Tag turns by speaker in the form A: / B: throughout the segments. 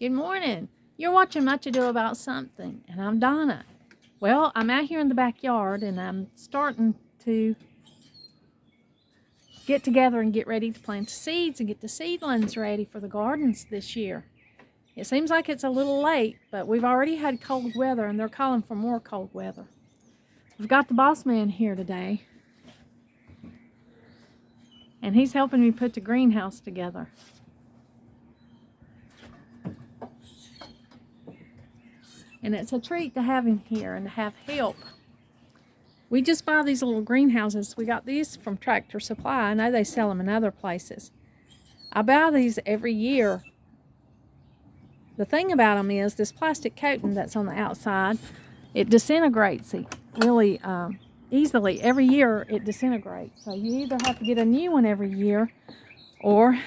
A: Good morning. You're watching Much Ado About Something, and I'm Donna. Well, I'm out here in the backyard, and I'm starting to get together and get ready to plant the seeds and get the seedlings ready for the gardens this year. It seems like it's a little late, but we've already had cold weather, and they're calling for more cold weather. We've got the boss man here today, and he's helping me put the greenhouse together. And it's a treat to have him here and to have help. We just buy these little greenhouses. We got these from Tractor Supply. I know they sell them in other places. I buy these every year. The thing about them is this plastic coating that's on the outside, it disintegrates really easily. Every year it disintegrates. So you either have to get a new one every year or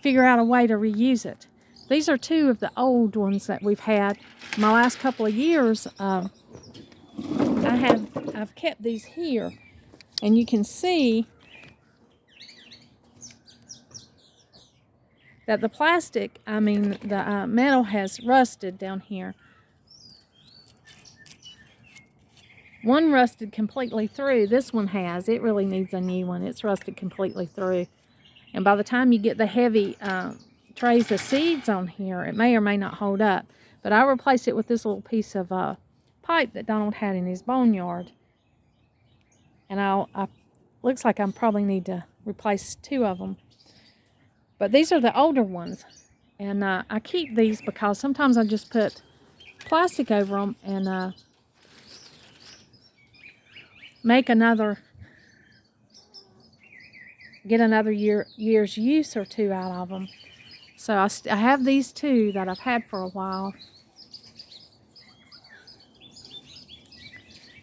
A: figure out a way to reuse it. These are two of the old ones that we've had. My last couple of years, I've kept these here, and you can see that the plastic, the metal has rusted down here. One rusted completely through. This one has. It really needs a new one. It's rusted completely through. And by the time you get the heavy trays of seeds on here, it may or may not hold up. But I replaced it with this little piece of pipe that Donald had in his boneyard. And looks like I probably need to replace two of them. But these are the older ones. And I keep these because sometimes I just put plastic over them and get another year's use or two out of them. So I have these two that I've had for a while.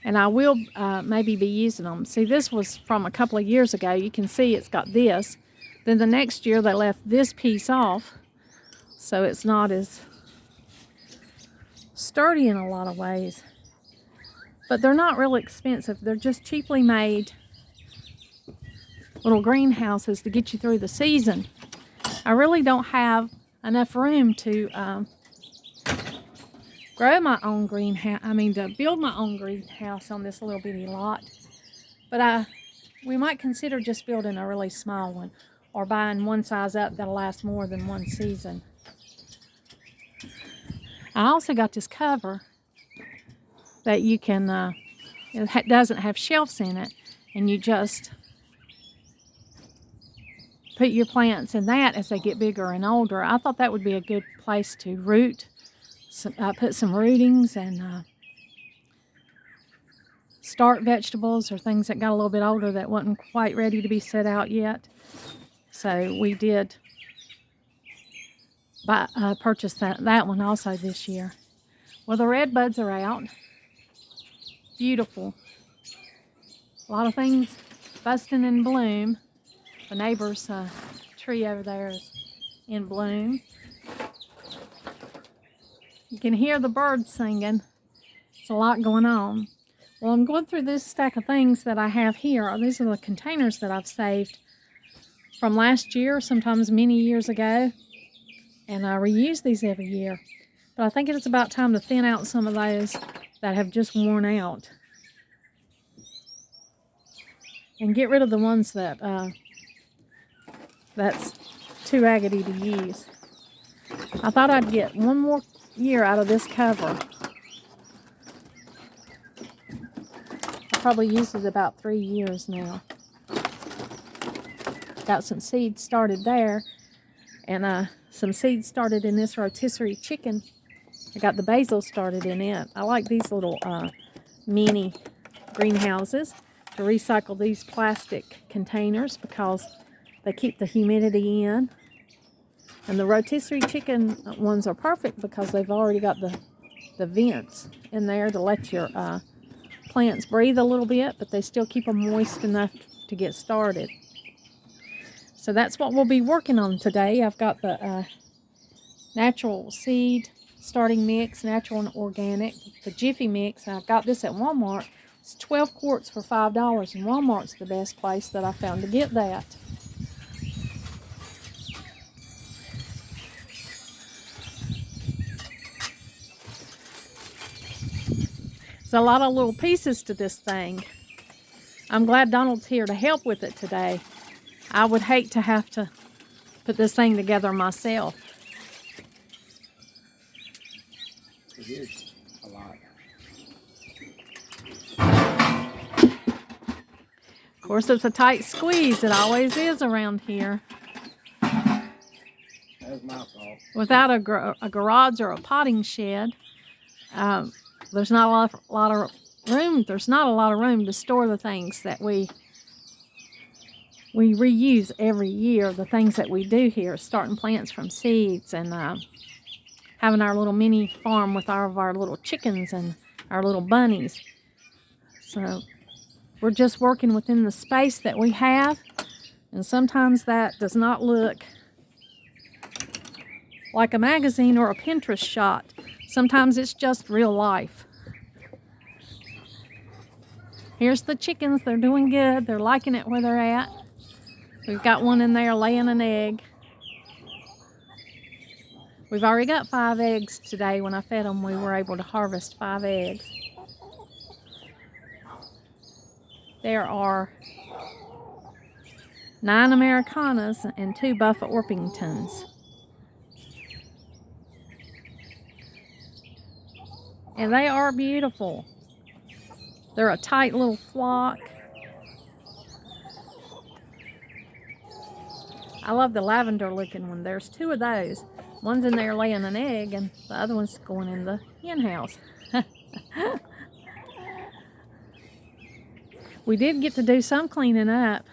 A: And I will maybe be using them. See, this was from a couple of years ago. You can see it's got this. Then the next year they left this piece off. So it's not as sturdy in a lot of ways. But they're not really expensive. They're just cheaply made little greenhouses to get you through the season. I really don't have enough room to grow my own greenhouse. To build my own greenhouse on this little bitty lot. But we might consider just building a really small one or buying one size up that'll last more than one season. I also got this cover that you can, it doesn't have shelves in it, and you just put your plants in that as they get bigger and older. I thought that would be a good place to root. Put some rootings and start vegetables or things that got a little bit older that wasn't quite ready to be set out yet. So we did purchase that one also this year. Well, the red buds are out. Beautiful. A lot of things busting in bloom. The neighbor's tree over there is in bloom. You can hear the birds singing. It's a lot going on. Well, I'm going through this stack of things that I have here. These are the containers that I've saved from last year, sometimes many years ago. And I reuse these every year. But I think it's about time to thin out some of those that have just worn out. And get rid of the ones that that's too raggedy to use. I thought I'd get one more year out of this cover. I probably used it about 3 years now. Got some seeds started there, and some seeds started in this rotisserie chicken. I got the basil started in it. I like these little mini greenhouses to recycle these plastic containers because they keep the humidity in. And the rotisserie chicken ones are perfect because they've already got the vents in there to let your plants breathe a little bit, but they still keep them moist enough to get started. So that's what we'll be working on today. I've got the natural seed starting mix, natural and organic, the Jiffy mix. I got this at Walmart. It's 12 quarts for $5, and Walmart's the best place that I found to get that. There's a lot of little pieces to this thing. I'm glad Donald's here to help with it today. I would hate to have to put this thing together myself.
B: It is a lot.
A: Of course, it's a tight squeeze. It always is around here.
B: That's my fault.
A: Without a garage or a potting shed, there's not a lot of room. There's not a lot of room to store the things that we reuse every year. The things that we do here, starting plants from seeds and having our little mini farm with all of our little chickens and our little bunnies. So we're just working within the space that we have, and sometimes that does not look like a magazine or a Pinterest shot. Sometimes it's just real life. Here's the chickens. They're doing good. They're liking it where they're at. We've got one in there laying an egg. We've already got 5 eggs today. When I fed them, we were able to harvest 5 eggs. There are 9 Americanas and 2 Buffa Orpingtons. And they are beautiful. They're a tight little flock. I love the lavender looking one. There's 2 of those. One's in there laying an egg and the other one's going in the hen house. We did get to do some cleaning up,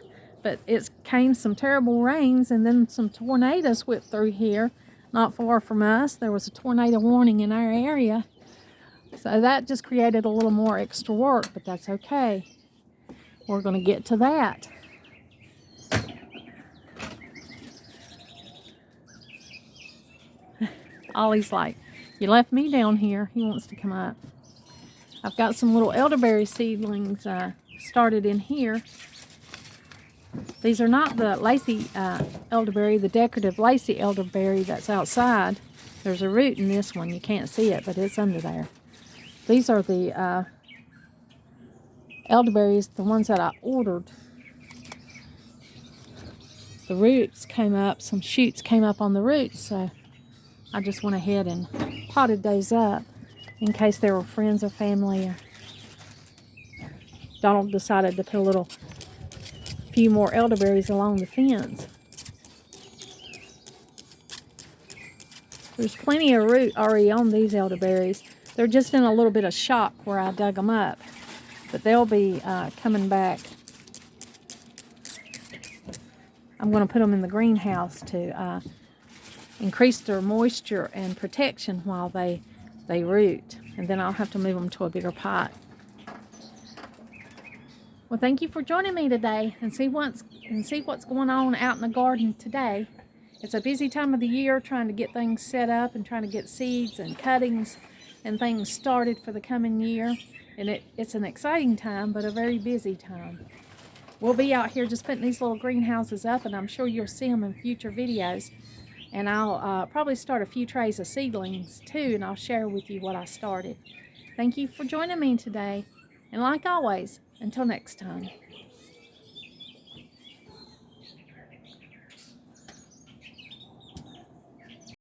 A: but it came some terrible rains and then some tornadoes whipped through here not far from us. There was a tornado warning in our area. So that just created a little more extra work, but that's okay. We're going to get to that. Ollie's like, you left me down here. He wants to come up. I've got some little elderberry seedlings started in here. These are not the lacy elderberry, the decorative lacy elderberry that's outside. There's a root in this one. You can't see it, but it's under there. These are the elderberries, the ones that I ordered. The roots came up, some shoots came up on the roots, so I just went ahead and potted those up in case there were friends or family. Donald decided to put a few more elderberries along the fence. There's plenty of root already on these elderberries. They're just in a little bit of shock where I dug them up, but they'll be coming back. I'm going to put them in the greenhouse to increase their moisture and protection while they root, and then I'll have to move them to a bigger pot. Well, thank you for joining me today and see what's going on out in the garden today. It's a busy time of the year trying to get things set up and trying to get seeds and cuttings and things started for the coming year. And it's an exciting time, but a very busy time. We'll be out here just putting these little greenhouses up, and I'm sure you'll see them in future videos. And I'll probably start a few trays of seedlings too, and I'll share with you what I started. Thank you for joining me today. And like always, until next time.